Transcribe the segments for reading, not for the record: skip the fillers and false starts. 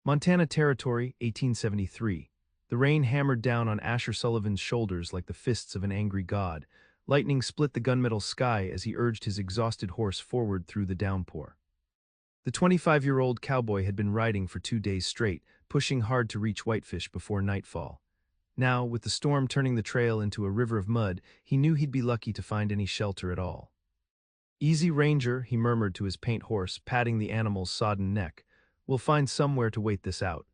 Montana Territory, 1873. The rain hammered down on Asher Sullivan's shoulders like the fists of an angry god. Lightning split the gunmetal sky as he urged his exhausted horse forward through the downpour. The 25-year-old cowboy had been riding for 2 days straight, pushing hard to reach Whitefish before nightfall. Now, with the storm turning the trail into a river of mud, he knew he'd be lucky to find any shelter at all. "Easy, Ranger," he murmured to his paint horse, patting the animal's sodden neck. "We'll find somewhere to wait this out."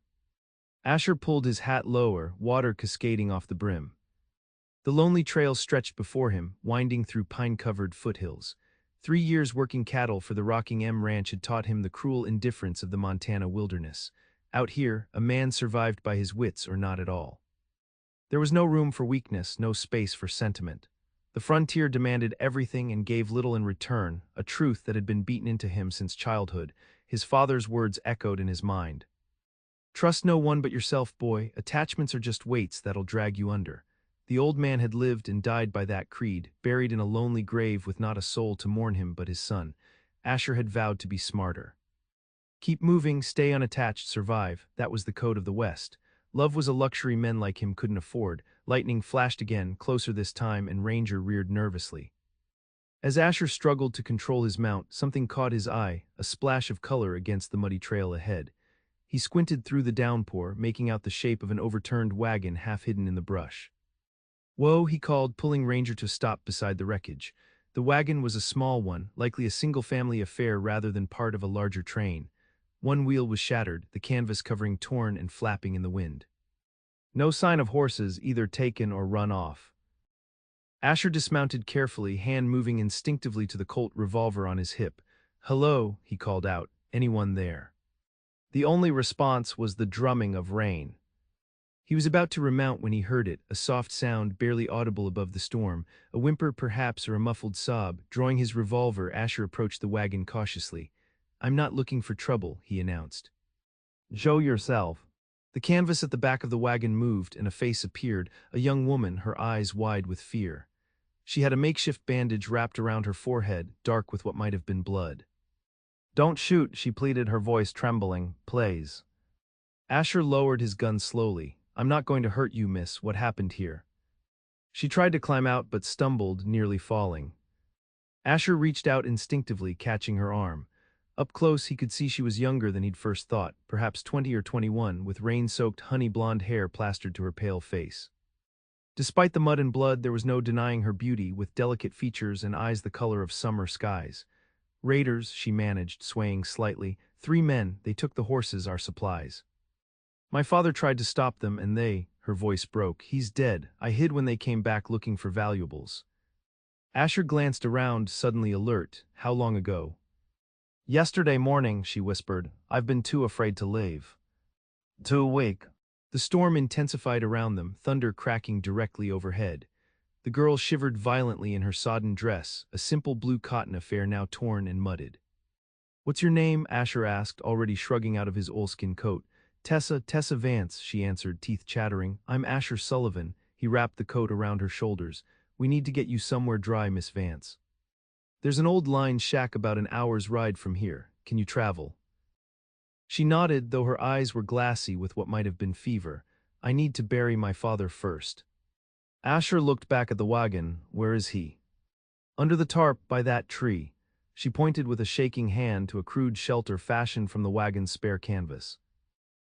Asher pulled his hat lower, water cascading off the brim. The lonely trail stretched before him, winding through pine-covered foothills. 3 years working cattle for the Rocking M Ranch had taught him the cruel indifference of the Montana wilderness. Out here, a man survived by his wits or not at all. There was no room for weakness, no space for sentiment. The frontier demanded everything and gave little in return, a truth that had been beaten into him since childhood. His father's words echoed in his mind. "Trust no one but yourself, boy. Attachments are just weights that'll drag you under." The old man had lived and died by that creed, buried in a lonely grave with not a soul to mourn him but his son. Asher had vowed to be smarter. Keep moving, stay unattached, survive. That was the code of the West. Love was a luxury men like him couldn't afford. Lightning flashed again, closer this time, and Ranger reared nervously. As Asher struggled to control his mount, something caught his eye, a splash of color against the muddy trail ahead. He squinted through the downpour, making out the shape of an overturned wagon half hidden in the brush. "Whoa," he called, pulling Ranger to stop beside the wreckage. The wagon was a small one, likely a single-family affair rather than part of a larger train. One wheel was shattered, the canvas covering torn and flapping in the wind. No sign of horses, either taken or run off. Asher dismounted carefully, hand moving instinctively to the Colt revolver on his hip. "Hello," he called out. "Anyone there?" The only response was the drumming of rain. He was about to remount when he heard it, a soft sound barely audible above the storm, a whimper perhaps or a muffled sob. Drawing his revolver, Asher approached the wagon cautiously. "I'm not looking for trouble," he announced. "Show yourself." The canvas at the back of the wagon moved and a face appeared, a young woman, her eyes wide with fear. She had a makeshift bandage wrapped around her forehead, dark with what might have been blood. "Don't shoot," she pleaded, her voice trembling. "Please." Asher lowered his gun slowly. "I'm not going to hurt you, miss. What happened here?" She tried to climb out but stumbled, nearly falling. Asher reached out instinctively, catching her arm. Up close, he could see she was younger than he'd first thought, perhaps 20 or 21, with rain-soaked honey-blonde hair plastered to her pale face. Despite the mud and blood, there was no denying her beauty, with delicate features and eyes the color of summer skies. "Raiders," she managed, swaying slightly. "3 men, they took the horses, our supplies. My father tried to stop them and her voice broke. "He's dead. I hid when they came back looking for valuables." Asher glanced around, suddenly alert. "How long ago?" "Yesterday morning," she whispered. "I've been too afraid to leave." "Too weak." The storm intensified around them, thunder cracking directly overhead. The girl shivered violently in her sodden dress, a simple blue cotton affair now torn and mudded. "What's your name?" Asher asked, already shrugging out of his oilskin coat. Tessa Vance," she answered, teeth chattering. "I'm Asher Sullivan." He wrapped the coat around her shoulders. "We need to get you somewhere dry, Miss Vance. There's an old line shack about an hour's ride from here. Can you travel?" She nodded, though her eyes were glassy with what might have been fever. "I need to bury my father first." Asher looked back at the wagon. "Where is he?" "Under the tarp, by that tree." She pointed with a shaking hand to a crude shelter fashioned from the wagon's spare canvas.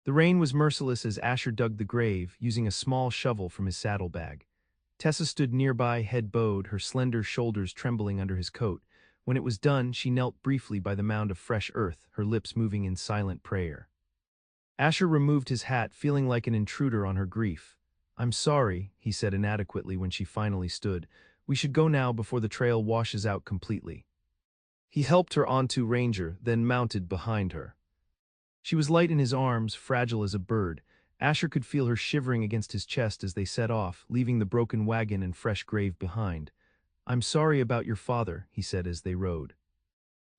The rain was merciless as Asher dug the grave, using a small shovel from his saddlebag. Tessa stood nearby, head bowed, her slender shoulders trembling under his coat. When it was done, she knelt briefly by the mound of fresh earth, her lips moving in silent prayer. Asher removed his hat, feeling like an intruder on her grief. "I'm sorry," he said inadequately when she finally stood. "We should go now before the trail washes out completely." He helped her onto Ranger, then mounted behind her. She was light in his arms, fragile as a bird. Asher could feel her shivering against his chest as they set off, leaving the broken wagon and fresh grave behind. "I'm sorry about your father," he said as they rode.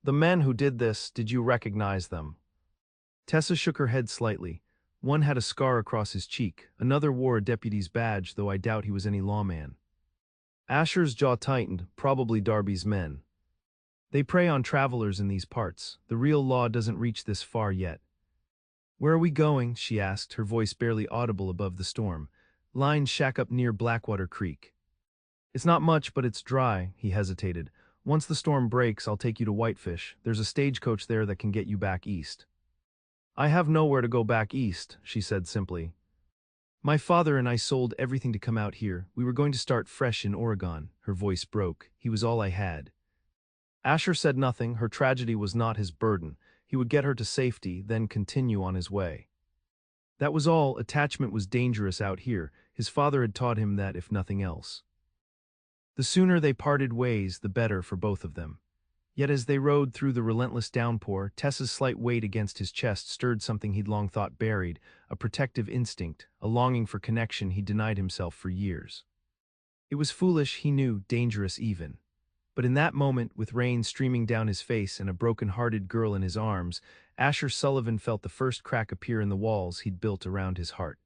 "The men who did this, did you recognize them?" Tessa shook her head slightly. One had a scar across his cheek, another wore a deputy's badge, though I doubt he was any lawman. Asher's jaw tightened, probably Darby's men. "They prey on travelers in these parts. The real law doesn't reach this far yet." "Where are we going?" she asked, her voice barely audible above the storm. "Line shack up near Blackwater Creek." "It's not much, but it's dry," he hesitated. "Once the storm breaks, I'll take you to Whitefish. There's a stagecoach there that can get you back east." "I have nowhere to go back east," she said simply. "My father and I sold everything to come out here. We were going to start fresh in Oregon." Her voice broke. "He was all I had." Asher said nothing. Her tragedy was not his burden. He would get her to safety, then continue on his way. That was all. Attachment was dangerous out here. His father had taught him that, if nothing else. The sooner they parted ways, the better for both of them. Yet as they rode through the relentless downpour, Tessa's slight weight against his chest stirred something he'd long thought buried, a protective instinct, a longing for connection he denied himself for years. It was foolish, he knew, dangerous even. But in that moment, with rain streaming down his face and a broken-hearted girl in his arms, Asher Sullivan felt the first crack appear in the walls he'd built around his heart.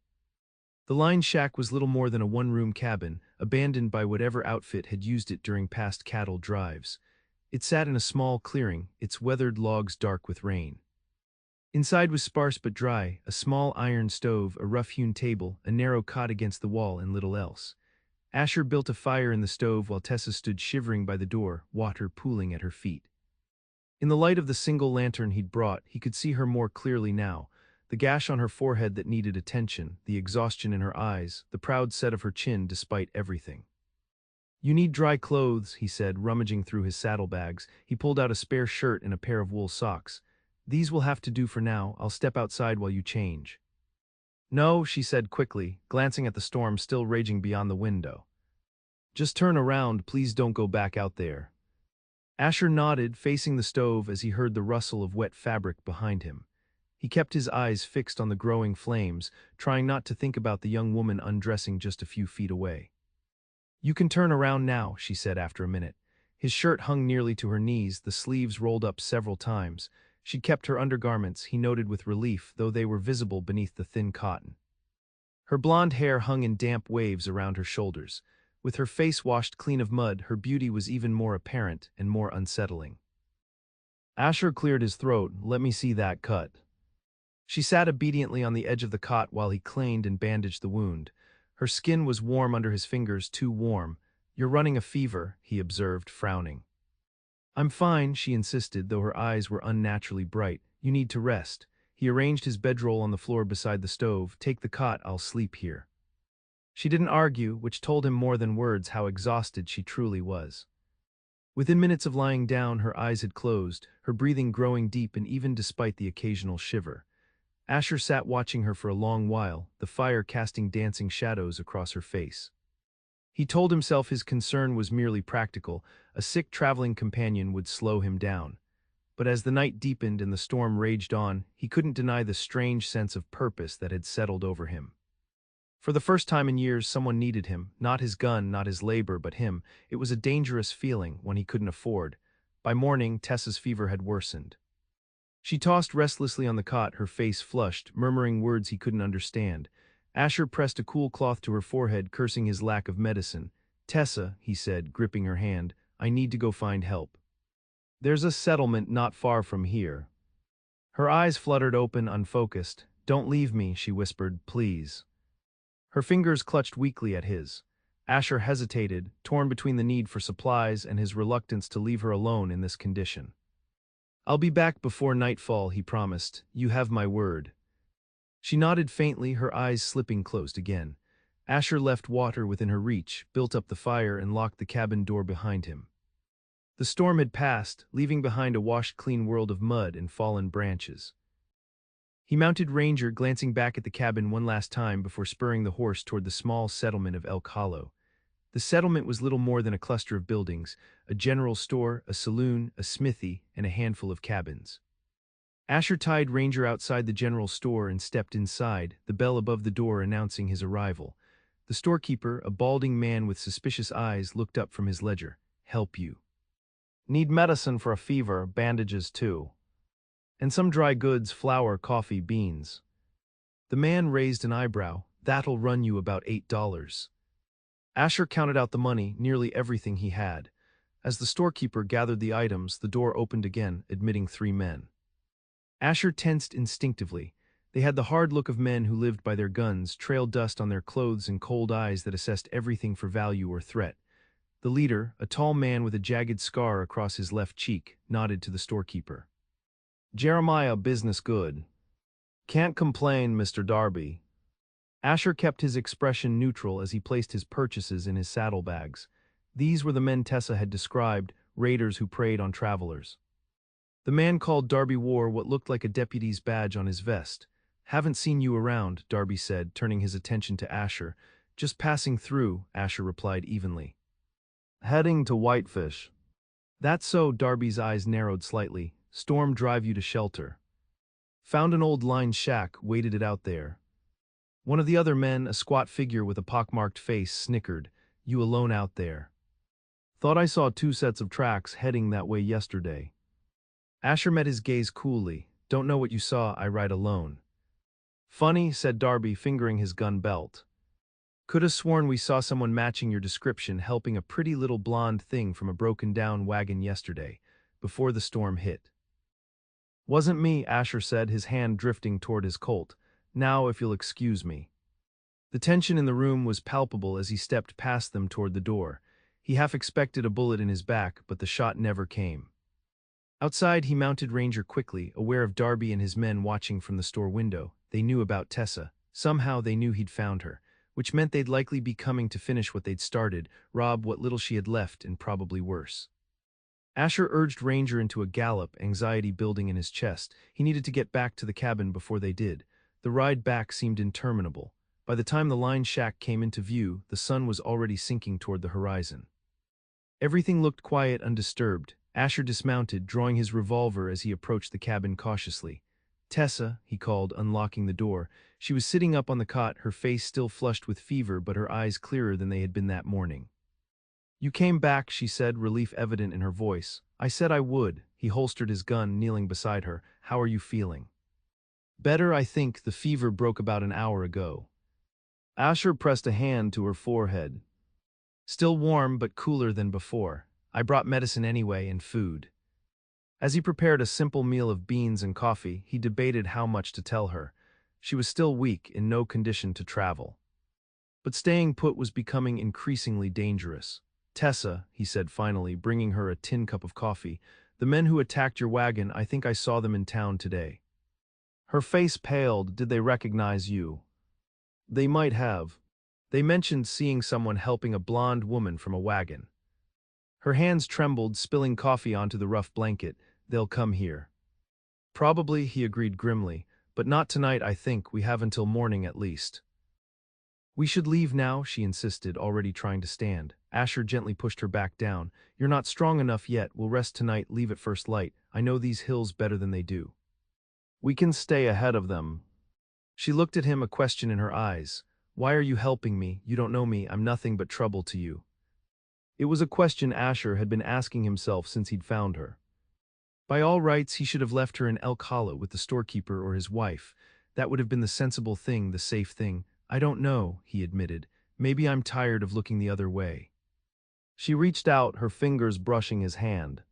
The line shack was little more than a one-room cabin, abandoned by whatever outfit had used it during past cattle drives. It sat in a small clearing, its weathered logs dark with rain. Inside was sparse but dry, a small iron stove, a rough-hewn table, a narrow cot against the wall, and little else. Asher built a fire in the stove while Tessa stood shivering by the door, water pooling at her feet. In the light of the single lantern he'd brought, he could see her more clearly now. The gash on her forehead that needed attention, the exhaustion in her eyes, the proud set of her chin despite everything. "You need dry clothes," he said, rummaging through his saddlebags. He pulled out a spare shirt and a pair of wool socks. "These will have to do for now. I'll step outside while you change." "No," she said quickly, glancing at the storm still raging beyond the window. "Just turn around, please don't go back out there." Asher nodded, facing the stove as he heard the rustle of wet fabric behind him. He kept his eyes fixed on the growing flames, trying not to think about the young woman undressing just a few feet away. "You can turn around now," she said after a minute. His shirt hung nearly to her knees, the sleeves rolled up several times. She'd kept her undergarments, he noted with relief, though they were visible beneath the thin cotton. Her blonde hair hung in damp waves around her shoulders. With her face washed clean of mud, her beauty was even more apparent and more unsettling. Asher cleared his throat. "Let me see that cut." She sat obediently on the edge of the cot while he cleaned and bandaged the wound. Her skin was warm under his fingers, too warm. "You're running a fever," he observed, frowning. "I'm fine," she insisted, though her eyes were unnaturally bright. "You need to rest." He arranged his bedroll on the floor beside the stove. "Take the cot, I'll sleep here." She didn't argue, which told him more than words how exhausted she truly was. Within minutes of lying down, her eyes had closed, her breathing growing deep and even despite the occasional shiver. Asher sat watching her for a long while, the fire casting dancing shadows across her face. He told himself his concern was merely practical. A sick traveling companion would slow him down. But as the night deepened and the storm raged on, he couldn't deny the strange sense of purpose that had settled over him. For the first time in years, someone needed him, not his gun, not his labor, but him. It was a dangerous feeling, one he couldn't afford. By morning, Tessa's fever had worsened. She tossed restlessly on the cot, her face flushed, murmuring words he couldn't understand. Asher pressed a cool cloth to her forehead, cursing his lack of medicine. "Tessa," he said, gripping her hand, "I need to go find help. There's a settlement not far from here." Her eyes fluttered open, unfocused. "Don't leave me," she whispered, "please." Her fingers clutched weakly at his. Asher hesitated, torn between the need for supplies and his reluctance to leave her alone in this condition. "I'll be back before nightfall," he promised. "You have my word." She nodded faintly, her eyes slipping closed again. Asher left water within her reach, built up the fire, and locked the cabin door behind him. The storm had passed, leaving behind a washed-clean world of mud and fallen branches. He mounted Ranger, glancing back at the cabin one last time before spurring the horse toward the small settlement of Elk Hollow. The settlement was little more than a cluster of buildings, a general store, a saloon, a smithy, and a handful of cabins. Asher tied Ranger outside the general store and stepped inside, the bell above the door announcing his arrival. The storekeeper, a balding man with suspicious eyes, looked up from his ledger. "Help you." "Need medicine for a fever, bandages too. And some dry goods, flour, coffee, beans." The man raised an eyebrow. "That'll run you about $8. Asher counted out the money, nearly everything he had. As the storekeeper gathered the items, the door opened again, admitting 3 men. Asher tensed instinctively. They had the hard look of men who lived by their guns, trail dust on their clothes and cold eyes that assessed everything for value or threat. The leader, a tall man with a jagged scar across his left cheek, nodded to the storekeeper. Jeremiah, business good. Can't complain, Mr. Darby. Asher kept his expression neutral as he placed his purchases in his saddlebags. These were the men Tessa had described, raiders who preyed on travelers. The man called Darby wore what looked like a deputy's badge on his vest. Haven't seen you around, Darby said, turning his attention to Asher. Just passing through, Asher replied evenly. Heading to Whitefish. That's so, Darby's eyes narrowed slightly. Storm drive you to shelter. Found an old line shack, waited it out there. One of the other men, a squat figure with a pockmarked face, snickered. You alone out there? Thought I saw 2 sets of tracks heading that way yesterday. Asher met his gaze coolly. Don't know what you saw, I ride alone. Funny, said Darby, fingering his gun belt. Could have sworn we saw someone matching your description helping a pretty little blonde thing from a broken-down wagon yesterday, before the storm hit. Wasn't me, Asher said, his hand drifting toward his Colt. Now, if you'll excuse me. The tension in the room was palpable as he stepped past them toward the door. He half expected a bullet in his back, but the shot never came. Outside, he mounted Ranger quickly, aware of Darby and his men watching from the store window. They knew about Tessa. Somehow they knew he'd found her, which meant they'd likely be coming to finish what they'd started, rob what little she had left, and probably worse. Asher urged Ranger into a gallop, anxiety building in his chest. He needed to get back to the cabin before they did. The ride back seemed interminable. By the time the line shack came into view, the sun was already sinking toward the horizon. Everything looked quiet, undisturbed. Asher dismounted, drawing his revolver as he approached the cabin cautiously. Tessa, he called, unlocking the door. She was sitting up on the cot, her face still flushed with fever but her eyes clearer than they had been that morning. You came back, she said, relief evident in her voice. I said I would. He holstered his gun, kneeling beside her. How are you feeling? Better, I think. The fever broke about an hour ago. Asher pressed a hand to her forehead. Still warm, but cooler than before. I brought medicine anyway and food. As he prepared a simple meal of beans and coffee, he debated how much to tell her. She was still weak, in no condition to travel. But staying put was becoming increasingly dangerous. Tessa, he said finally, bringing her a tin cup of coffee, the men who attacked your wagon, I think I saw them in town today. Her face paled. Did they recognize you? They might have. They mentioned seeing someone helping a blonde woman from a wagon. Her hands trembled, spilling coffee onto the rough blanket. They'll come here. Probably, he agreed grimly, but not tonight, I think. We have until morning at least. We should leave now, she insisted, already trying to stand. Asher gently pushed her back down. You're not strong enough yet. We'll rest tonight, leave at first light. I know these hills better than they do. We can stay ahead of them. She looked at him, a question in her eyes. Why are you helping me? You don't know me. I'm nothing but trouble to you. It was a question Asher had been asking himself since he'd found her. By all rights, he should have left her in Elk Hollow with the storekeeper or his wife. That would have been the sensible thing, the safe thing. I don't know, he admitted. Maybe I'm tired of looking the other way. She reached out, her fingers brushing his hand.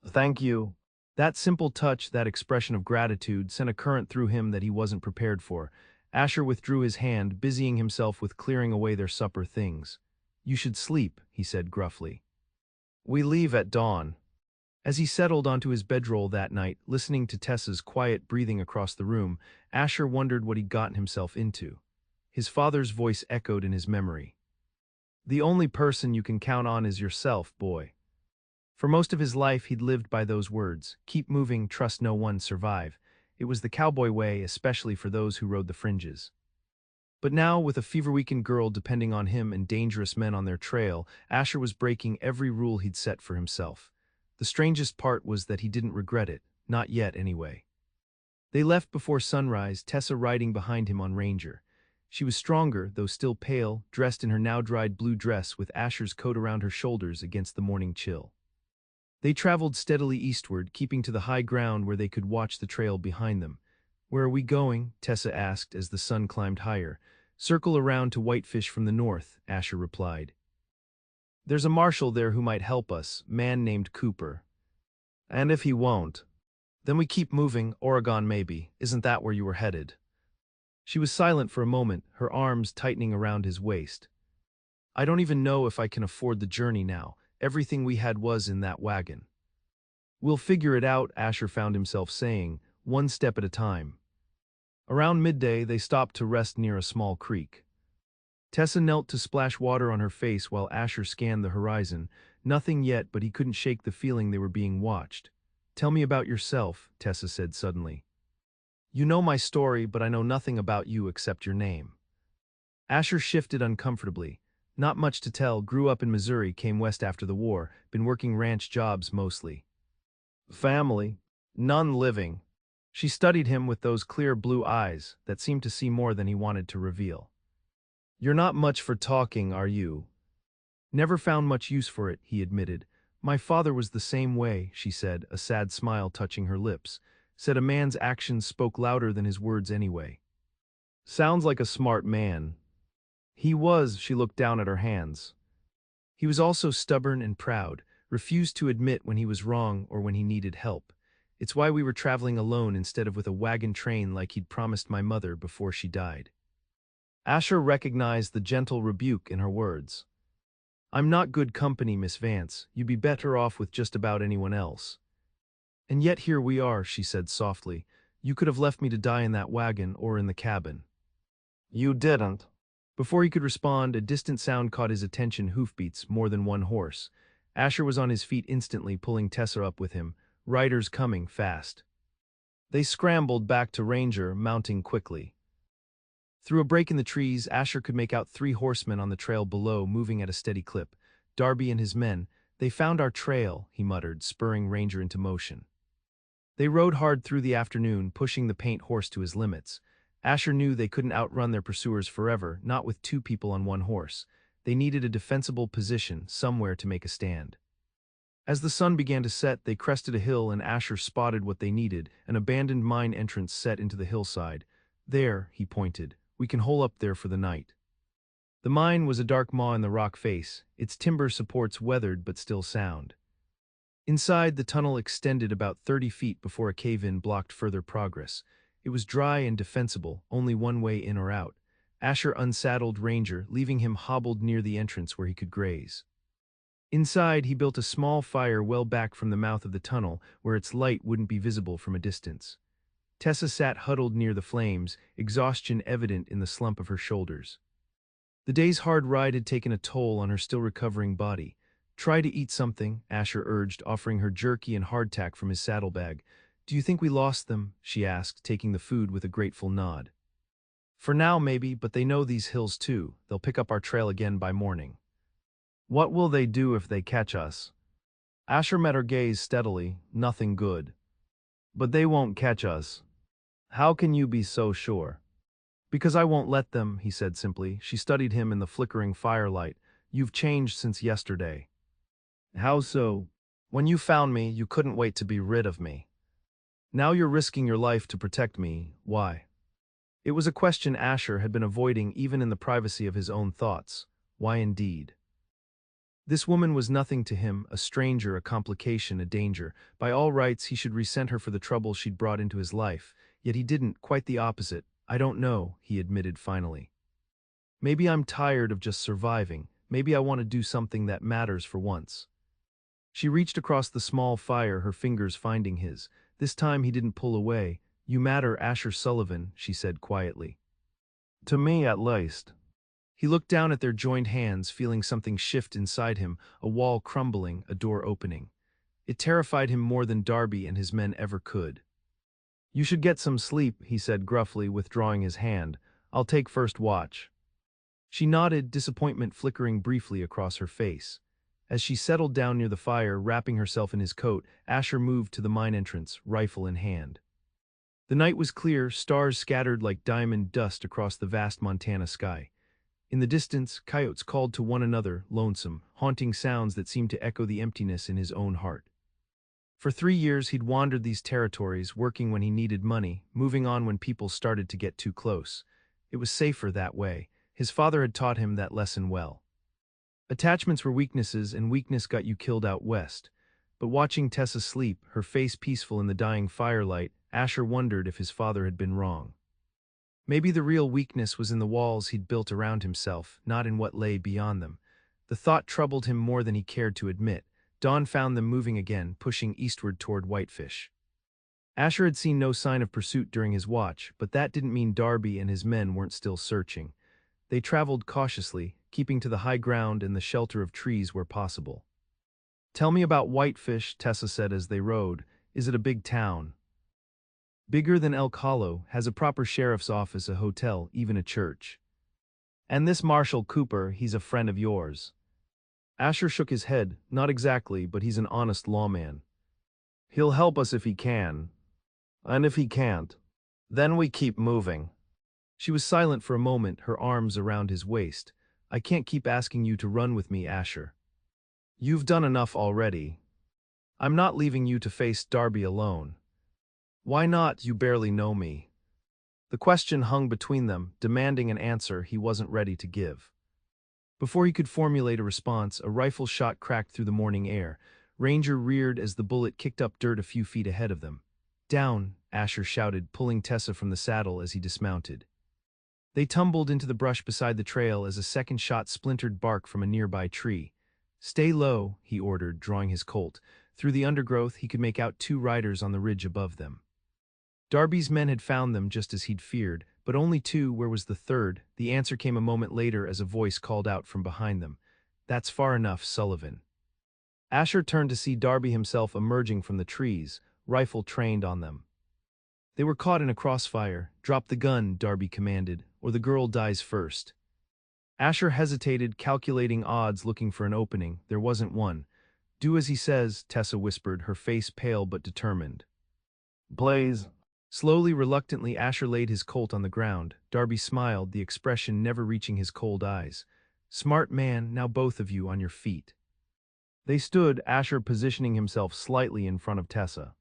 Thank you. That simple touch, that expression of gratitude, sent a current through him that he wasn't prepared for. Asher withdrew his hand, busying himself with clearing away their supper things. You should sleep, he said gruffly. We leave at dawn. As he settled onto his bedroll that night, listening to Tessa's quiet breathing across the room, Asher wondered what he'd gotten himself into. His father's voice echoed in his memory. The only person you can count on is yourself, boy. For most of his life, he'd lived by those words. Keep moving, trust no one, survive. It was the cowboy way, especially for those who rode the fringes. But now, with a fever-weakened girl depending on him and dangerous men on their trail, Asher was breaking every rule he'd set for himself. The strangest part was that he didn't regret it, not yet anyway. They left before sunrise, Tessa riding behind him on Ranger. She was stronger, though still pale, dressed in her now-dried blue dress with Asher's coat around her shoulders against the morning chill. They traveled steadily eastward, keeping to the high ground where they could watch the trail behind them. Where are we going? Tessa asked as the sun climbed higher. Circle around to Whitefish from the north, Asher replied. There's a marshal there who might help us, man named Cooper. And if he won't? Then we keep moving, Oregon maybe. Isn't that where you were headed? She was silent for a moment, her arms tightening around his waist. I don't even know if I can afford the journey now. Everything we had was in that wagon. We'll figure it out, Asher found himself saying, one step at a time. Around midday, they stopped to rest near a small creek. Tessa knelt to splash water on her face while Asher scanned the horizon. Nothing yet, but he couldn't shake the feeling they were being watched. Tell me about yourself, Tessa said suddenly. You know my story, but I know nothing about you except your name. Asher shifted uncomfortably. Not much to tell, grew up in Missouri, came west after the war, been working ranch jobs mostly. Family? None living. She studied him with those clear blue eyes that seemed to see more than he wanted to reveal. You're not much for talking, are you? Never found much use for it, he admitted. My father was the same way, she said, a sad smile touching her lips. Said a man's actions spoke louder than his words anyway. Sounds like a smart man. He was, she looked down at her hands. He was also stubborn and proud, refused to admit when he was wrong or when he needed help. It's why we were traveling alone instead of with a wagon train like he'd promised my mother before she died. Asher recognized the gentle rebuke in her words. I'm not good company, Miss Vance. You'd be better off with just about anyone else. And yet here we are, she said softly. You could have left me to die in that wagon or in the cabin. You didn't. Before he could respond, a distant sound caught his attention, hoofbeats, more than one horse. Asher was on his feet instantly, pulling Tessa up with him. Riders coming, fast. They scrambled back to Ranger, mounting quickly. Through a break in the trees, Asher could make out 3 horsemen on the trail below, moving at a steady clip. Darby and his men. They found our trail, he muttered, spurring Ranger into motion. They rode hard through the afternoon, pushing the paint horse to his limits. Asher knew they couldn't outrun their pursuers forever, not with 2 people on 1 horse. They needed a defensible position, somewhere to make a stand. As the sun began to set, they crested a hill and Asher spotted what they needed, an abandoned mine entrance set into the hillside. There, he pointed, we can hole up there for the night. The mine was a dark maw in the rock face, its timber supports weathered but still sound. Inside, the tunnel extended about 30 feet before a cave-in blocked further progress. It was dry and defensible, only one way in or out. Asher unsaddled Ranger, leaving him hobbled near the entrance where he could graze. Inside, he built a small fire well back from the mouth of the tunnel, where its light wouldn't be visible from a distance. Tessa sat huddled near the flames, exhaustion evident in the slump of her shoulders. The day's hard ride had taken a toll on her still recovering body. Try to eat something, Asher urged, offering her jerky and hardtack from his saddlebag. Do you think we lost them? She asked, taking the food with a grateful nod. For now, maybe, but they know these hills too. They'll pick up our trail again by morning. What will they do if they catch us? Asher met her gaze steadily. Nothing good. But they won't catch us. How can you be so sure? Because I won't let them, he said simply. She studied him in the flickering firelight. You've changed since yesterday. How so? When you found me, you couldn't wait to be rid of me. Now you're risking your life to protect me. Why? It was a question Asher had been avoiding even in the privacy of his own thoughts. Why indeed? This woman was nothing to him, a stranger, a complication, a danger. By all rights, he should resent her for the trouble she'd brought into his life. Yet he didn't, quite the opposite. I don't know, he admitted finally. Maybe I'm tired of just surviving. Maybe I want to do something that matters for once. She reached across the small fire, her fingers finding his. This time he didn't pull away. You matter, Asher Sullivan, she said quietly. To me, at least. He looked down at their joined hands, feeling something shift inside him, a wall crumbling, a door opening. It terrified him more than Darby and his men ever could. You should get some sleep, he said gruffly, withdrawing his hand. I'll take first watch. She nodded, disappointment flickering briefly across her face. As she settled down near the fire, wrapping herself in his coat, Asher moved to the mine entrance, rifle in hand. The night was clear, stars scattered like diamond dust across the vast Montana sky. In the distance, coyotes called to one another, lonesome, haunting sounds that seemed to echo the emptiness in his own heart. For 3 years he'd wandered these territories, working when he needed money, moving on when people started to get too close. It was safer that way. His father had taught him that lesson well. Attachments were weaknesses, and weakness got you killed out west. But watching Tessa sleep, her face peaceful in the dying firelight, Asher wondered if his father had been wrong. Maybe the real weakness was in the walls he'd built around himself, not in what lay beyond them. The thought troubled him more than he cared to admit. Dawn found them moving again, pushing eastward toward Whitefish. Asher had seen no sign of pursuit during his watch, but that didn't mean Darby and his men weren't still searching. They traveled cautiously, keeping to the high ground and the shelter of trees where possible. "Tell me about Whitefish," Tessa said as they rode. "Is it a big town?" "Bigger than Elk Hollow, has a proper sheriff's office, a hotel, even a church." "And this Marshal Cooper, he's a friend of yours?" Asher shook his head. "Not exactly, but he's an honest lawman. He'll help us if he can. And if he can't, then we keep moving." She was silent for a moment, her arms around his waist. "I can't keep asking you to run with me, Asher. You've done enough already. I'm not leaving you to face Darby alone." "Why not? You barely know me." The question hung between them, demanding an answer he wasn't ready to give. Before he could formulate a response, a rifle shot cracked through the morning air. Ranger reared as the bullet kicked up dirt a few feet ahead of them. "Down," Asher shouted, pulling Tessa from the saddle as he dismounted. They tumbled into the brush beside the trail as a second shot splintered bark from a nearby tree. "Stay low," he ordered, drawing his Colt. Through the undergrowth, he could make out two riders on the ridge above them. Darby's men had found them just as he'd feared, but only two. Where was the third? The answer came a moment later as a voice called out from behind them. "That's far enough, Sullivan." Asher turned to see Darby himself emerging from the trees, rifle trained on them. They were caught in a crossfire. "Drop the gun," Darby commanded, "or the girl dies first." Asher hesitated, calculating odds, looking for an opening. There wasn't one. "Do as he says," Tessa whispered, her face pale but determined. "Blaze." Slowly, reluctantly, Asher laid his Colt on the ground. Darby smiled, the expression never reaching his cold eyes. "Smart man, now both of you on your feet." They stood, Asher positioning himself slightly in front of Tessa.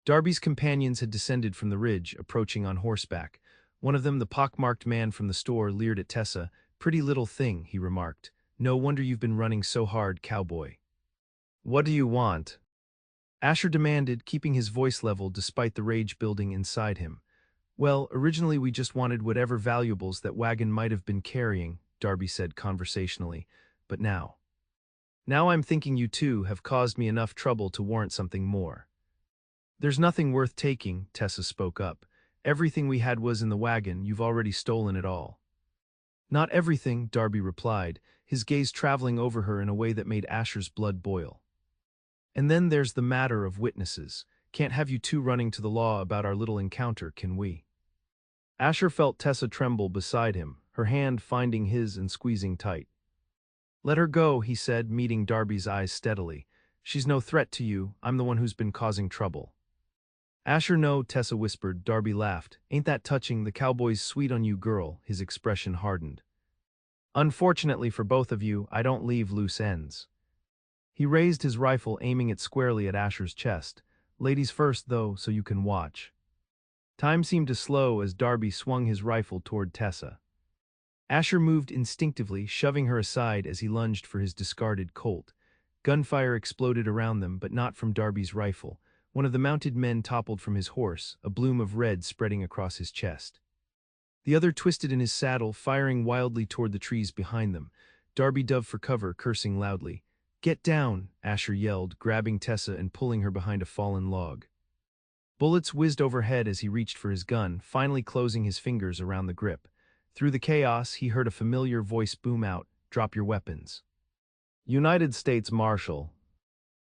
Darby's companions had descended from the ridge, approaching on horseback. One of them, the pockmarked man from the store, leered at Tessa. "Pretty little thing," he remarked. "No wonder you've been running so hard, Cowboy." "What do you want?" Asher demanded, keeping his voice level despite the rage building inside him. "Well, originally we just wanted whatever valuables that wagon might have been carrying," Darby said conversationally. "But now I'm thinking you two have caused me enough trouble to warrant something more." "There's nothing worth taking," Tessa spoke up. "Everything we had was in the wagon. You've already stolen it all." "Not everything," Darby replied, his gaze traveling over her in a way that made Asher's blood boil. "And then there's the matter of witnesses. Can't have you two running to the law about our little encounter, can we?" Asher felt Tessa tremble beside him, her hand finding his and squeezing tight. "Let her go," he said, meeting Darby's eyes steadily. "She's no threat to you. I'm the one who's been causing trouble." "Asher, no," Tessa whispered. Darby laughed. "Ain't that touching? The cowboy's sweet on you, girl." His expression hardened. "Unfortunately for both of you, I don't leave loose ends." He raised his rifle, aiming it squarely at Asher's chest. "Ladies first, though, so you can watch." Time seemed to slow as Darby swung his rifle toward Tessa. Asher moved instinctively, shoving her aside as he lunged for his discarded Colt. Gunfire exploded around them, but not from Darby's rifle. One of the mounted men toppled from his horse, a bloom of red spreading across his chest. The other twisted in his saddle, firing wildly toward the trees behind them. Darby dove for cover, cursing loudly. "Get down," Asher yelled, grabbing Tessa and pulling her behind a fallen log. Bullets whizzed overhead as he reached for his gun, finally closing his fingers around the grip. Through the chaos, he heard a familiar voice boom out, "Drop your weapons." "United States Marshal."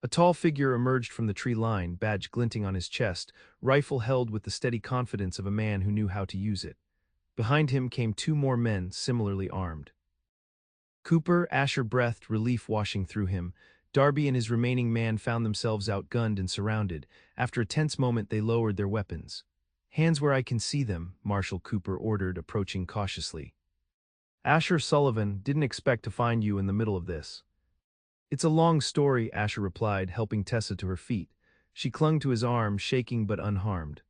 A tall figure emerged from the tree line, badge glinting on his chest, rifle held with the steady confidence of a man who knew how to use it. Behind him came two more men, similarly armed. "Cooper," Asher breathed, relief washing through him. Darby and his remaining man found themselves outgunned and surrounded. After a tense moment, they lowered their weapons. "Hands where I can see them," Marshal Cooper ordered, approaching cautiously. "Asher Sullivan, didn't expect to find you in the middle of this." "It's a long story," Asher replied, helping Tessa to her feet. She clung to his arm, shaking but unharmed.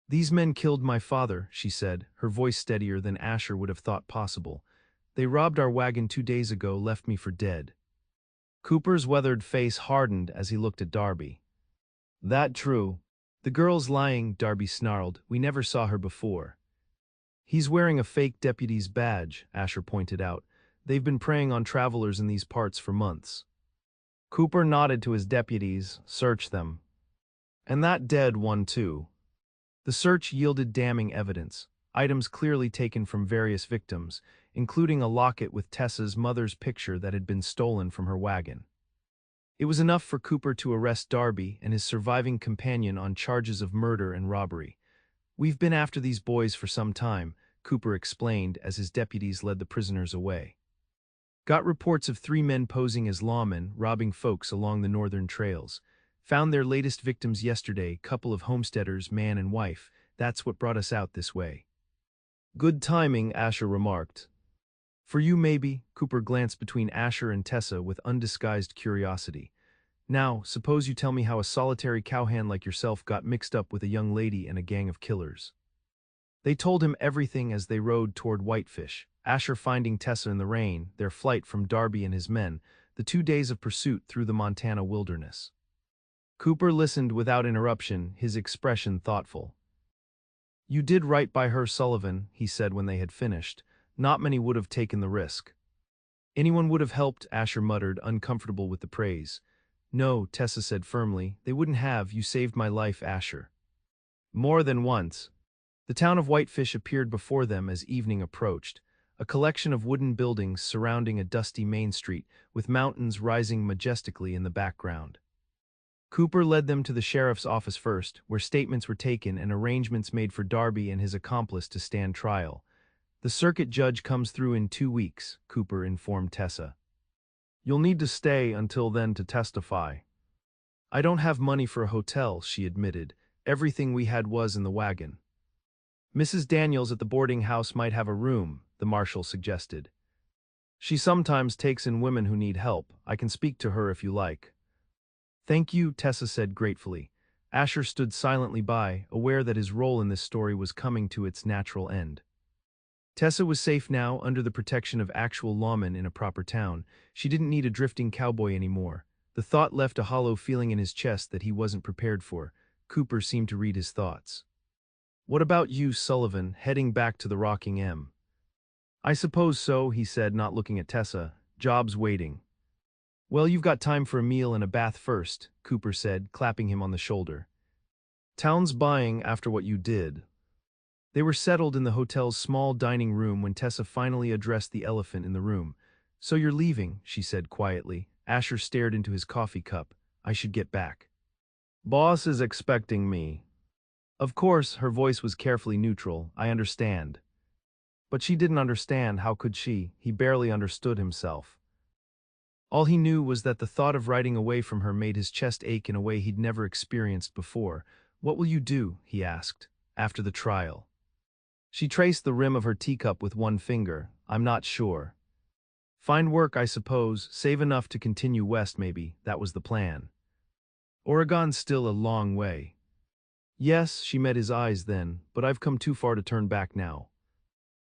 "These men killed my father," she said, her voice steadier than Asher would have thought possible. "They robbed our wagon 2 days ago, left me for dead." Cooper's weathered face hardened as he looked at Darby. That true. The girl's lying, Darby snarled. We never saw her before. He's wearing a fake deputy's badge, Asher pointed out. They've been preying on travelers in these parts for months. Cooper nodded to his deputies. Search them. And that dead one too. The search yielded damning evidence, items clearly taken from various victims, including a locket with Tessa's mother's picture that had been stolen from her wagon. It was enough for Cooper to arrest Darby and his surviving companion on charges of murder and robbery. We've been after these boys for some time, Cooper explained as his deputies led the prisoners away. Got reports of 3 men posing as lawmen, robbing folks along the northern trails. Found their latest victims yesterday, couple of homesteaders, man and wife. That's what brought us out this way. Good timing, Asher remarked. For you maybe, Cooper glanced between Asher and Tessa with undisguised curiosity. Now, suppose you tell me how a solitary cowhand like yourself got mixed up with a young lady and a gang of killers. They told him everything as they rode toward Whitefish, Asher finding Tessa in the rain, their flight from Darby and his men, the 2 days of pursuit through the Montana wilderness. Cooper listened without interruption, his expression thoughtful. You did right by her, Sullivan, he said when they had finished. Not many would have taken the risk. Anyone would have helped, Asher muttered, uncomfortable with the praise. No, Tessa said firmly, they wouldn't have. You saved my life, Asher. More than once. The town of Whitefish appeared before them as evening approached, a collection of wooden buildings surrounding a dusty main street, with mountains rising majestically in the background. Cooper led them to the sheriff's office first, where statements were taken and arrangements made for Darby and his accomplice to stand trial. The circuit judge comes through in 2 weeks, Cooper informed Tessa. You'll need to stay until then to testify. I don't have money for a hotel, she admitted. Everything we had was in the wagon. Mrs. Daniels at the boarding house might have a room, the marshal suggested. She sometimes takes in women who need help. I can speak to her if you like. Thank you, Tessa said gratefully. Asher stood silently by, aware that his role in this story was coming to its natural end. Tessa was safe now under the protection of actual lawmen in a proper town. She didn't need a drifting cowboy anymore. The thought left a hollow feeling in his chest that he wasn't prepared for. Cooper seemed to read his thoughts. What about you, Sullivan, heading back to the Rocking M? I suppose so, he said, not looking at Tessa. Job's waiting. Well, you've got time for a meal and a bath first, Cooper said, clapping him on the shoulder. Town's buying after what you did. They were settled in the hotel's small dining room when Tessa finally addressed the elephant in the room. So you're leaving, she said quietly. Asher stared into his coffee cup. I should get back. Boss is expecting me. Of course, her voice was carefully neutral. I understand. But she didn't understand. How could she? He barely understood himself. All he knew was that the thought of riding away from her made his chest ache in a way he'd never experienced before. What will you do, he asked, after the trial? She traced the rim of her teacup with one finger. I'm not sure. Find work, I suppose, save enough to continue west maybe, that was the plan. Oregon's still a long way. Yes, she met his eyes then, but I've come too far to turn back now.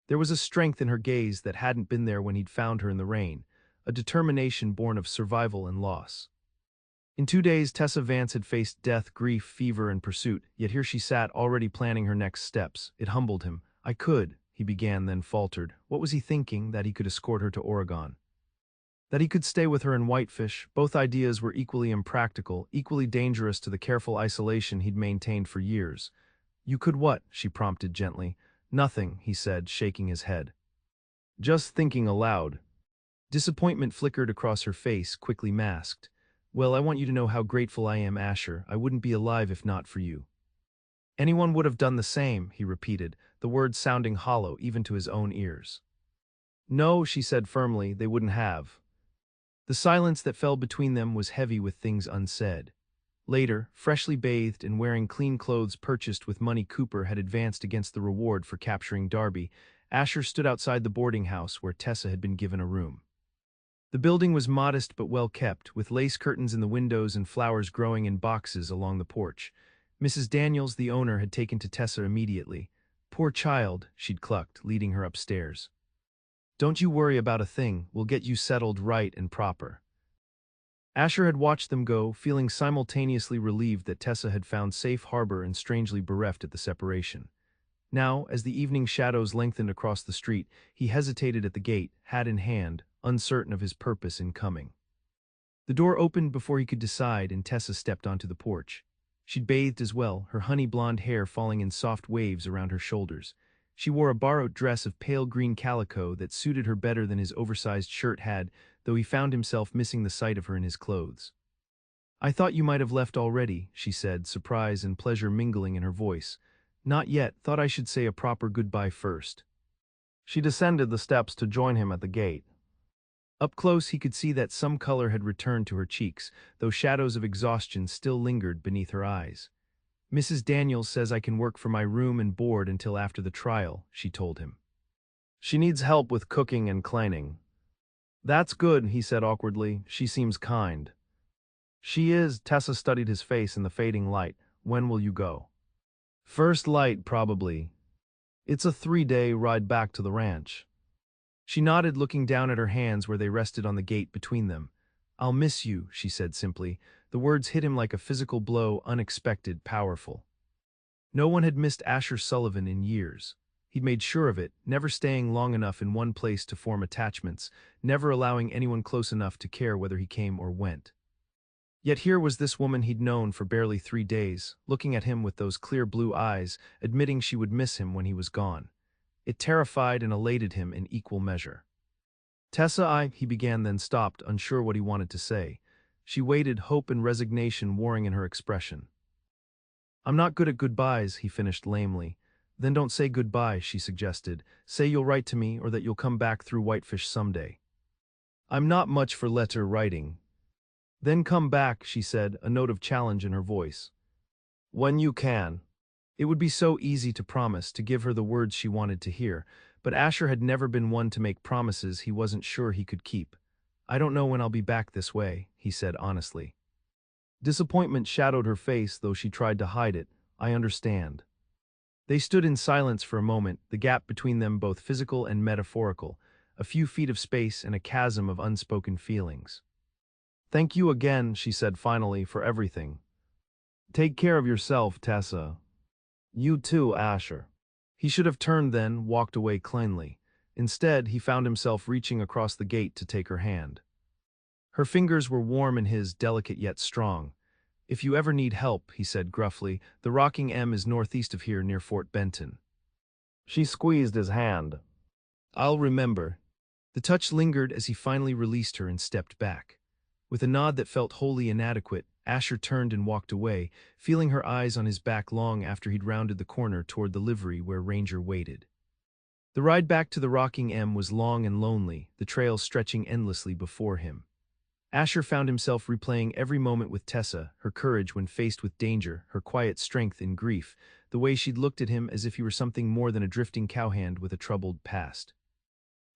There was a strength in her gaze that hadn't been there when he'd found her in the rain, a determination born of survival and loss. In 2 days, Tessa Vance had faced death, grief, fever, and pursuit, yet here she sat already planning her next steps. It humbled him. I could, he began, then faltered. What was he thinking? That he could escort her to Oregon? That he could stay with her in Whitefish? Both ideas were equally impractical, equally dangerous to the careful isolation he'd maintained for years. You could what? She prompted gently. Nothing, he said, shaking his head. Just thinking aloud. Disappointment flickered across her face, quickly masked. Well, I want you to know how grateful I am, Asher. I wouldn't be alive if not for you. Anyone would have done the same, he repeated, the words sounding hollow even to his own ears. No, she said firmly, they wouldn't have. The silence that fell between them was heavy with things unsaid. Later, freshly bathed and wearing clean clothes purchased with money Cooper had advanced against the reward for capturing Darby, Asher stood outside the boarding house where Tessa had been given a room. The building was modest but well kept, with lace curtains in the windows and flowers growing in boxes along the porch. Mrs. Daniels, the owner, had taken to Tessa immediately. Poor child, she'd clucked, leading her upstairs. Don't you worry about a thing, we'll get you settled right and proper. Asher had watched them go, feeling simultaneously relieved that Tessa had found safe harbor and strangely bereft at the separation. Now, as the evening shadows lengthened across the street, he hesitated at the gate, hat in hand, uncertain of his purpose in coming. The door opened before he could decide, and Tessa stepped onto the porch. She'd bathed as well, her honey blonde hair falling in soft waves around her shoulders. She wore a borrowed dress of pale green calico that suited her better than his oversized shirt had, though he found himself missing the sight of her in his clothes. "I thought you might have left already," she said, surprise and pleasure mingling in her voice. "Not yet, thought I should say a proper goodbye first." She descended the steps to join him at the gate. Up close he could see that some color had returned to her cheeks, though shadows of exhaustion still lingered beneath her eyes. "Mrs. Daniels says I can work for my room and board until after the trial," she told him. "She needs help with cooking and cleaning." "That's good," he said awkwardly. "She seems kind." "She is." Tessa studied his face in the fading light. "When will you go?" "First light, probably. It's a 3-day ride back to the ranch." She nodded, looking down at her hands where they rested on the gate between them. "I'll miss you," she said simply. The words hit him like a physical blow, unexpected, powerful. No one had missed Asher Sullivan in years. He'd made sure of it, never staying long enough in one place to form attachments, never allowing anyone close enough to care whether he came or went. Yet here was this woman he'd known for barely 3 days, looking at him with those clear blue eyes, admitting she would miss him when he was gone. It terrified and elated him in equal measure. "Tessa, he began, then stopped, unsure what he wanted to say. She waited, hope and resignation warring in her expression. "I'm not good at goodbyes," he finished lamely. "Then don't say goodbye," she suggested. "Say you'll write to me or that you'll come back through Whitefish someday." "I'm not much for letter writing." "Then come back," she said, a note of challenge in her voice. "When you can." It would be so easy to promise, to give her the words she wanted to hear, but Asher had never been one to make promises he wasn't sure he could keep. "I don't know when I'll be back this way," he said honestly. Disappointment shadowed her face, though she tried to hide it. "I understand." They stood in silence for a moment, the gap between them both physical and metaphorical, a few feet of space and a chasm of unspoken feelings. "Thank you again," she said finally, "for everything. Take care of yourself, Tessa." "You too, Asher." He should have turned then, walked away cleanly. Instead, he found himself reaching across the gate to take her hand. Her fingers were warm in his, delicate yet strong. "If you ever need help," he said gruffly, "the Rocking M is northeast of here near Fort Benton." She squeezed his hand. "I'll remember." The touch lingered as he finally released her and stepped back. With a nod that felt wholly inadequate, Asher turned and walked away, feeling her eyes on his back long after he'd rounded the corner toward the livery where Ranger waited. The ride back to the Rocking M was long and lonely, the trail stretching endlessly before him. Asher found himself replaying every moment with Tessa, her courage when faced with danger, her quiet strength in grief, the way she'd looked at him as if he were something more than a drifting cowhand with a troubled past.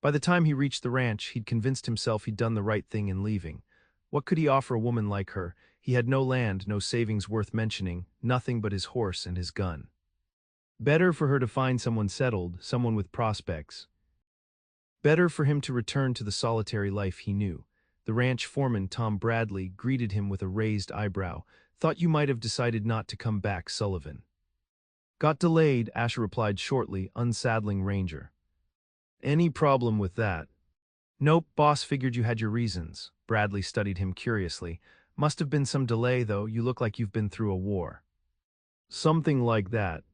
By the time he reached the ranch, he'd convinced himself he'd done the right thing in leaving. What could he offer a woman like her? He had no land, no savings worth mentioning, nothing but his horse and his gun. Better for her to find someone settled, someone with prospects. Better for him to return to the solitary life he knew. The ranch foreman, Tom Bradley, greeted him with a raised eyebrow. "Thought you might have decided not to come back, Sullivan." "Got delayed," Asher replied shortly, unsaddling Ranger. "Any problem with that?" "Nope, boss figured you had your reasons." Bradley studied him curiously. "Must have been some delay, though. You look like you've been through a war." "Something like that."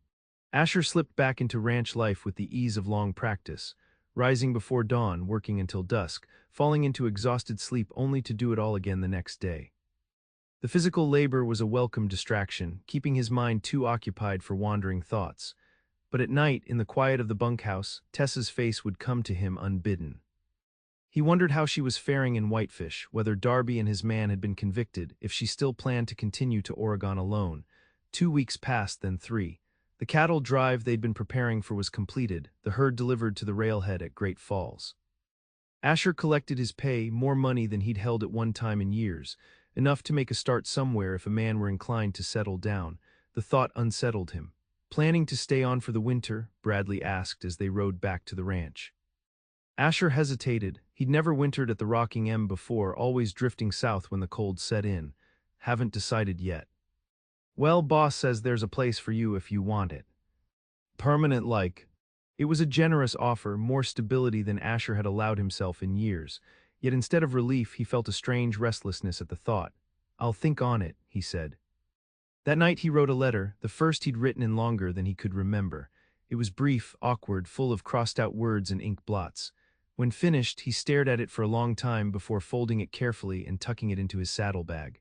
Asher slipped back into ranch life with the ease of long practice, rising before dawn, working until dusk, falling into exhausted sleep only to do it all again the next day. The physical labor was a welcome distraction, keeping his mind too occupied for wandering thoughts. But at night, in the quiet of the bunkhouse, Tessa's face would come to him unbidden. He wondered how she was faring in Whitefish, whether Darby and his man had been convicted, if she still planned to continue to Oregon alone. 2 weeks passed, then 3. The cattle drive they'd been preparing for was completed, the herd delivered to the railhead at Great Falls. Asher collected his pay, more money than he'd held at one time in years, enough to make a start somewhere if a man were inclined to settle down. The thought unsettled him. "Planning to stay on for the winter?" Bradley asked as they rode back to the ranch. Asher hesitated. He'd never wintered at the Rocking M before, always drifting south when the cold set in. Haven't decided yet. Well, boss says there's a place for you if you want it. Permanent like. It was a generous offer, more stability than Asher had allowed himself in years. Yet instead of relief, he felt a strange restlessness at the thought. I'll think on it, he said. That night he wrote a letter, the first he'd written in longer than he could remember. It was brief, awkward, full of crossed-out words and ink blots. When finished, he stared at it for a long time before folding it carefully and tucking it into his saddlebag.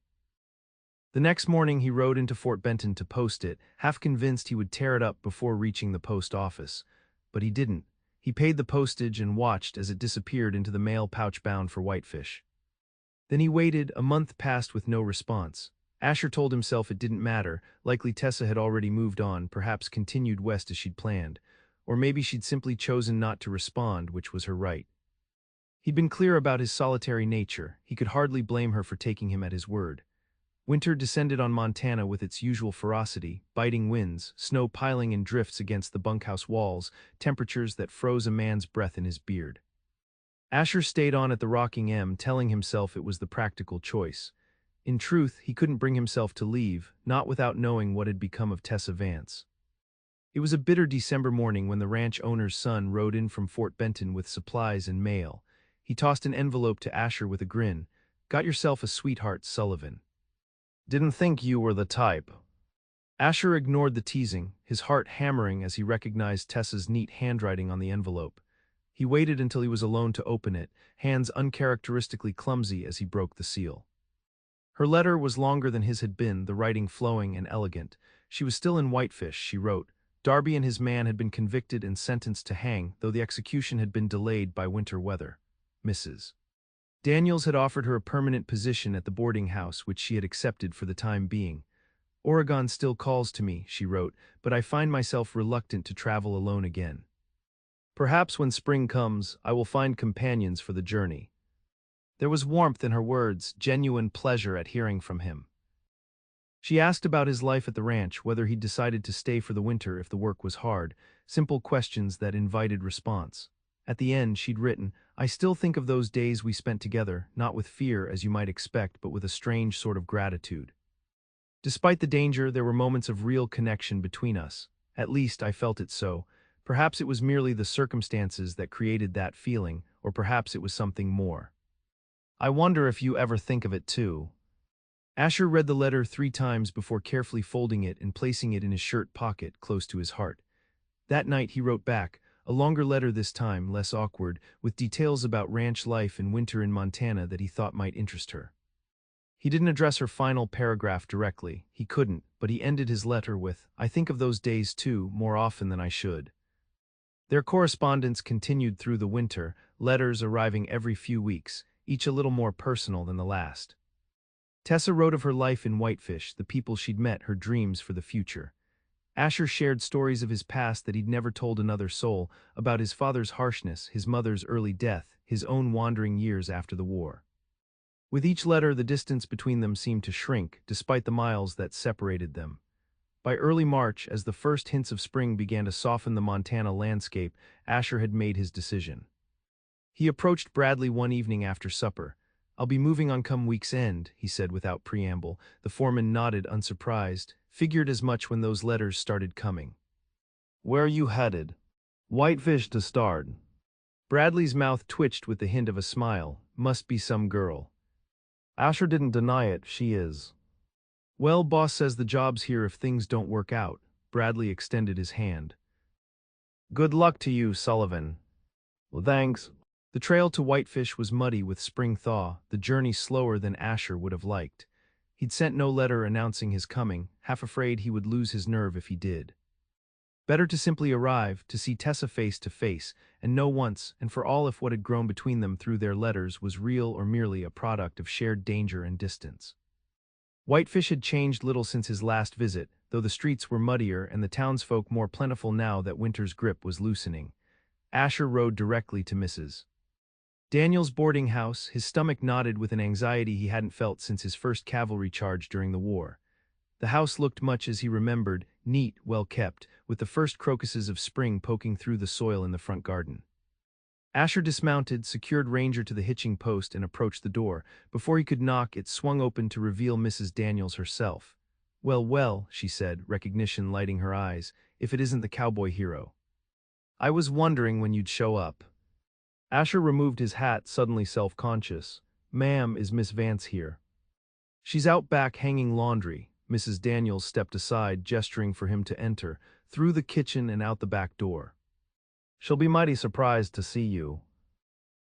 The next morning he rode into Fort Benton to post it, half convinced he would tear it up before reaching the post office. But he didn't. He paid the postage and watched as it disappeared into the mail pouch bound for Whitefish. Then he waited. A month passed with no response. Asher told himself it didn't matter, likely Tessa had already moved on, perhaps continued west as she'd planned. Or maybe she'd simply chosen not to respond, which was her right. He'd been clear about his solitary nature. He could hardly blame her for taking him at his word. Winter descended on Montana with its usual ferocity, biting winds, snow piling in drifts against the bunkhouse walls, temperatures that froze a man's breath in his beard. Asher stayed on at the Rocking M, telling himself it was the practical choice. In truth, he couldn't bring himself to leave, not without knowing what had become of Tessa Vance. It was a bitter December morning when the ranch owner's son rode in from Fort Benton with supplies and mail. He tossed an envelope to Asher with a grin. Got yourself a sweetheart, Sullivan. Didn't think you were the type. Asher ignored the teasing, his heart hammering as he recognized Tessa's neat handwriting on the envelope. He waited until he was alone to open it, hands uncharacteristically clumsy as he broke the seal. Her letter was longer than his had been, the writing flowing and elegant. She was still in Whitefish, she wrote. Darby and his man had been convicted and sentenced to hang, though the execution had been delayed by winter weather. Mrs. Daniels had offered her a permanent position at the boarding house, which she had accepted for the time being. Oregon still calls to me, she wrote, but I find myself reluctant to travel alone again. Perhaps when spring comes, I will find companions for the journey. There was warmth in her words, genuine pleasure at hearing from him. She asked about his life at the ranch, whether he'd decided to stay for the winter if the work was hard, simple questions that invited response. At the end, she'd written, I still think of those days we spent together, not with fear, as you might expect, but with a strange sort of gratitude. Despite the danger, there were moments of real connection between us. At least I felt it so. Perhaps it was merely the circumstances that created that feeling, or perhaps it was something more. I wonder if you ever think of it too. Asher read the letter 3 times before carefully folding it and placing it in his shirt pocket close to his heart. That night he wrote back, a longer letter this time, less awkward, with details about ranch life and winter in Montana that he thought might interest her. He didn't address her final paragraph directly. He couldn't, but he ended his letter with, I think of those days too, more often than I should. Their correspondence continued through the winter, letters arriving every few weeks, each a little more personal than the last. Tessa wrote of her life in Whitefish, the people she'd met, her dreams for the future. Asher shared stories of his past that he'd never told another soul, about his father's harshness, his mother's early death, his own wandering years after the war. With each letter, the distance between them seemed to shrink, despite the miles that separated them. By early March, as the first hints of spring began to soften the Montana landscape, Asher had made his decision. He approached Bradley one evening after supper. I'll be moving on come week's end, he said without preamble. The foreman nodded, unsurprised. Figured as much when those letters started coming. Where you headed? Whitefish to start. Bradley's mouth twitched with the hint of a smile. Must be some girl. Asher didn't deny it, she is. Well, boss says the job's here if things don't work out. Bradley extended his hand. Good luck to you, Sullivan. Well, thanks. The trail to Whitefish was muddy with spring thaw, the journey slower than Asher would have liked. He'd sent no letter announcing his coming, half afraid he would lose his nerve if he did. Better to simply arrive, to see Tessa face to face, and know once and for all if what had grown between them through their letters was real or merely a product of shared danger and distance. Whitefish had changed little since his last visit, though the streets were muddier and the townsfolk more plentiful now that winter's grip was loosening. Asher rode directly to Mrs. Daniel's boarding house, his stomach knotted with an anxiety he hadn't felt since his first cavalry charge during the war. The house looked much as he remembered, neat, well kept, with the first crocuses of spring poking through the soil in the front garden. Asher dismounted, secured Ranger to the hitching post, and approached the door. Before he could knock, it swung open to reveal Mrs. Daniels herself. "Well, well," she said, recognition lighting her eyes, "if it isn't the cowboy hero. I was wondering when you'd show up." Asher removed his hat, suddenly self-conscious. "Ma'am, is Miss Vance here?" "She's out back hanging laundry." Mrs. Daniels stepped aside, gesturing for him to enter, through the kitchen and out the back door. "She'll be mighty surprised to see you."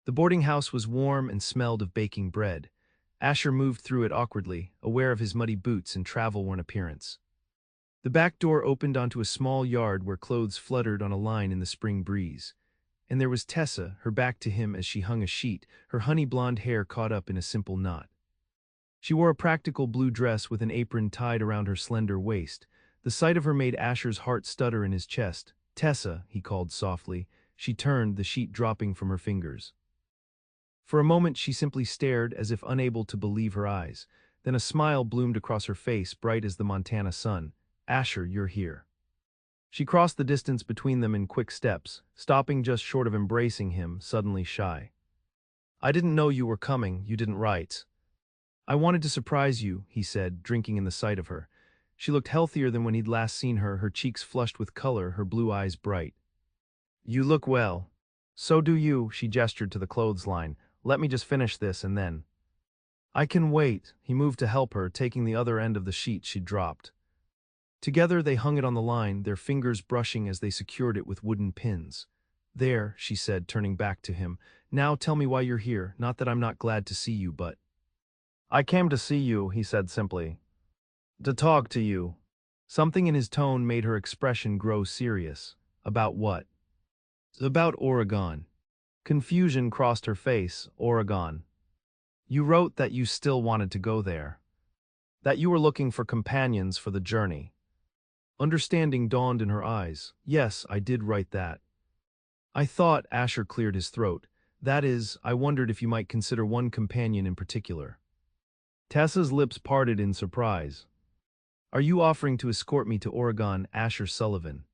The boarding house was warm and smelled of baking bread. Asher moved through it awkwardly, aware of his muddy boots and travel-worn appearance. The back door opened onto a small yard where clothes fluttered on a line in the spring breeze. And there was Tessa, her back to him as she hung a sheet, her honey blonde hair caught up in a simple knot. She wore a practical blue dress with an apron tied around her slender waist. The sight of her made Asher's heart stutter in his chest. "Tessa," he called softly. She turned, the sheet dropping from her fingers. For a moment she simply stared, as if unable to believe her eyes. Then a smile bloomed across her face, bright as the Montana sun. "Asher, you're here." She crossed the distance between them in quick steps, stopping just short of embracing him, suddenly shy. "I didn't know you were coming, you didn't write." "I wanted to surprise you," he said, drinking in the sight of her. She looked healthier than when he'd last seen her, her cheeks flushed with color, her blue eyes bright. "You look well." "So do you," she gestured to the clothesline. "Let me just finish this and then." "I can wait." He moved to help her, taking the other end of the sheet she'd dropped. Together they hung it on the line, their fingers brushing as they secured it with wooden pins. "There," she said, turning back to him. "Now tell me why you're here. Not that I'm not glad to see you, but—" "I came to see you," he said simply. "To talk to you." Something in his tone made her expression grow serious. "About what?" "About Oregon." Confusion crossed her face. "Oregon. You wrote that you still wanted to go there. That you were looking for companions for the journey." Understanding dawned in her eyes. "Yes, I did write that. I thought," Asher cleared his throat, "that is, I wondered if you might consider one companion in particular." Tessa's lips parted in surprise. "Are you offering to escort me to Oregon, Asher Sullivan?"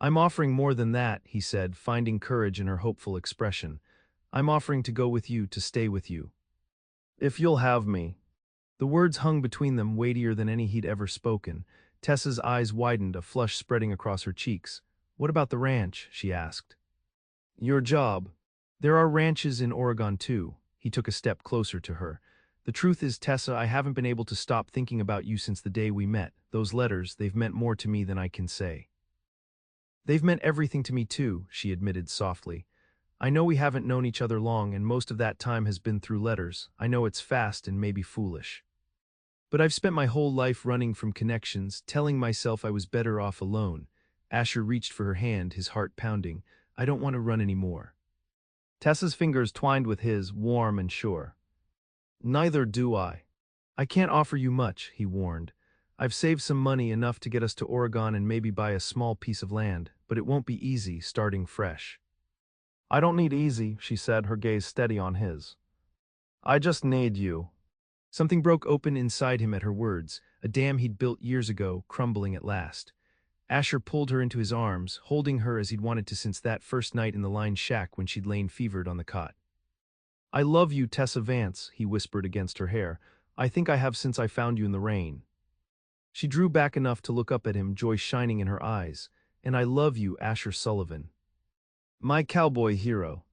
"I'm offering more than that," he said, finding courage in her hopeful expression. "I'm offering to go with you, to stay with you. If you'll have me." The words hung between them, weightier than any he'd ever spoken. Tessa's eyes widened, a flush spreading across her cheeks. "What about the ranch?" she asked. "Your job." "There are ranches in Oregon too." He took a step closer to her. "The truth is, Tessa, I haven't been able to stop thinking about you since the day we met. Those letters, they've meant more to me than I can say." "They've meant everything to me too," she admitted softly. "I know we haven't known each other long, and most of that time has been through letters. I know it's fast and maybe foolish. But I've spent my whole life running from connections, telling myself I was better off alone." Asher reached for her hand, his heart pounding. "I don't want to run anymore." Tessa's fingers twined with his, warm and sure. "Neither do I." "I can't offer you much," he warned. "I've saved some money, enough to get us to Oregon and maybe buy a small piece of land, but it won't be easy, starting fresh." "I don't need easy," she said, her gaze steady on his. "I just need you." Something broke open inside him at her words, a dam he'd built years ago, crumbling at last. Asher pulled her into his arms, holding her as he'd wanted to since that first night in the line shack when she'd lain fevered on the cot. "I love you, Tessa Vance," he whispered against her hair. "I think I have since I found you in the rain." She drew back enough to look up at him, joy shining in her eyes. "And I love you, Asher Sullivan. My cowboy hero."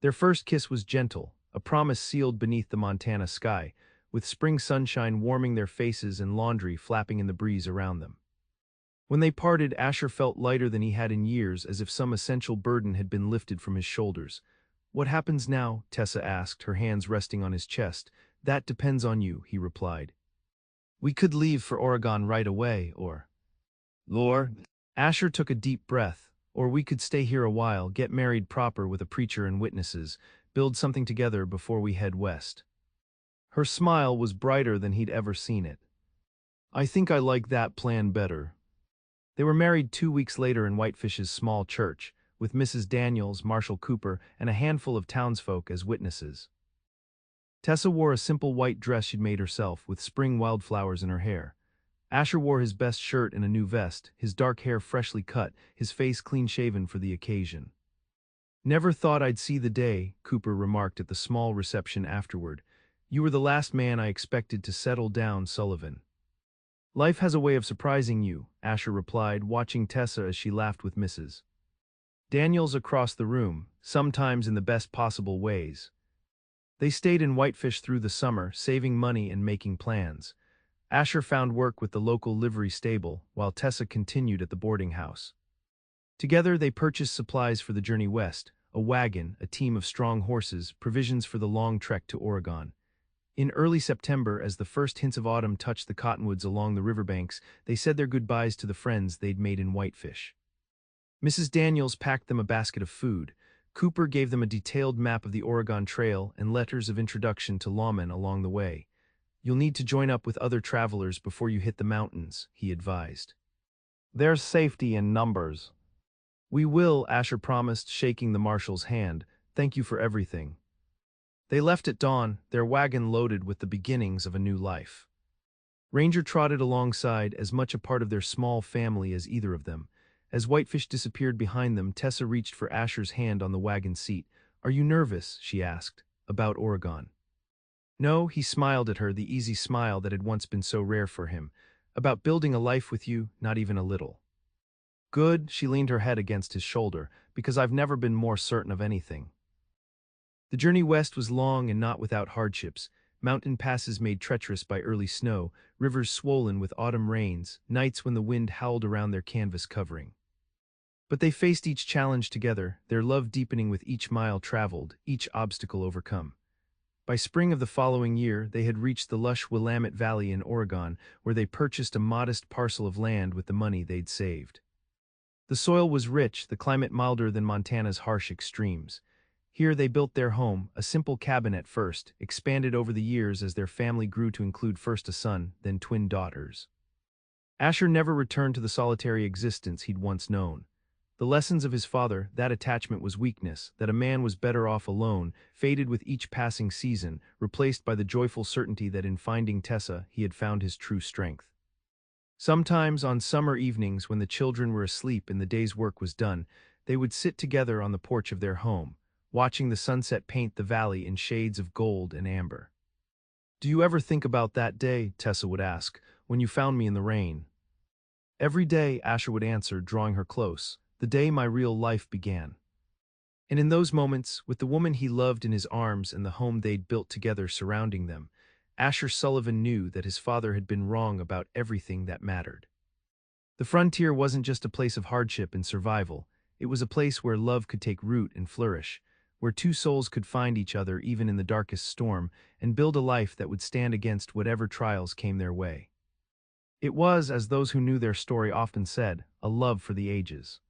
Their first kiss was gentle, a promise sealed beneath the Montana sky, with spring sunshine warming their faces and laundry flapping in the breeze around them. When they parted, Asher felt lighter than he had in years, as if some essential burden had been lifted from his shoulders. "What happens now?" Tessa asked, her hands resting on his chest. "That depends on you," he replied. "We could leave for Oregon right away, or—" "Lord." Asher took a deep breath. "Or we could stay here a while, get married proper with a preacher and witnesses, build something together before we head west." Her smile was brighter than he'd ever seen it. "I think I like that plan better." They were married 2 weeks later in Whitefish's small church, with Mrs. Daniels, Marshall Cooper, and a handful of townsfolk as witnesses. Tessa wore a simple white dress she'd made herself, with spring wildflowers in her hair. Asher wore his best shirt and a new vest, his dark hair freshly cut, his face clean-shaven for the occasion. Never thought I'd see the day, Cooper remarked at the small reception afterward. You were the last man I expected to settle down, Sullivan. Life has a way of surprising you, Asher replied, watching Tessa as she laughed with Mrs. Daniels across the room, sometimes in the best possible ways. They stayed in Whitefish through the summer, saving money and making plans. Asher found work with the local livery stable, while Tessa continued at the boarding house. Together they purchased supplies for the journey west, a wagon, a team of strong horses, provisions for the long trek to Oregon. In early September, as the first hints of autumn touched the cottonwoods along the riverbanks, they said their goodbyes to the friends they'd made in Whitefish. Mrs. Daniels packed them a basket of food. Cooper gave them a detailed map of the Oregon Trail and letters of introduction to lawmen along the way. You'll need to join up with other travelers before you hit the mountains, he advised. There's safety in numbers. We will, Asher promised, shaking the marshal's hand. Thank you for everything. They left at dawn, their wagon loaded with the beginnings of a new life. Ranger trotted alongside, as much a part of their small family as either of them. As Whitefish disappeared behind them, Tessa reached for Asher's hand on the wagon seat. Are you nervous, she asked, about Oregon? No, he smiled at her, the easy smile that had once been so rare for him. About building a life with you, not even a little. Good, she leaned her head against his shoulder, because I've never been more certain of anything. The journey west was long and not without hardships. Mountain passes made treacherous by early snow, rivers swollen with autumn rains, nights when the wind howled around their canvas covering. But they faced each challenge together, their love deepening with each mile traveled, each obstacle overcome. By spring of the following year, they had reached the lush Willamette Valley in Oregon, where they purchased a modest parcel of land with the money they'd saved. The soil was rich, the climate milder than Montana's harsh extremes. Here they built their home, a simple cabin at first, expanded over the years as their family grew to include first a son, then twin daughters. Asher never returned to the solitary existence he'd once known. The lessons of his father, that attachment was weakness, that a man was better off alone, faded with each passing season, replaced by the joyful certainty that in finding Tessa he had found his true strength. Sometimes, on summer evenings when the children were asleep and the day's work was done, they would sit together on the porch of their home, watching the sunset paint the valley in shades of gold and amber. Do you ever think about that day, Tessa would ask, when you found me in the rain? Every day, Asher would answer, drawing her close, the day my real life began. And in those moments, with the woman he loved in his arms and the home they'd built together surrounding them, Asher Sullivan knew that his father had been wrong about everything that mattered. The frontier wasn't just a place of hardship and survival, it was a place where love could take root and flourish, where two souls could find each other even in the darkest storm and build a life that would stand against whatever trials came their way. It was, as those who knew their story often said, a love for the ages.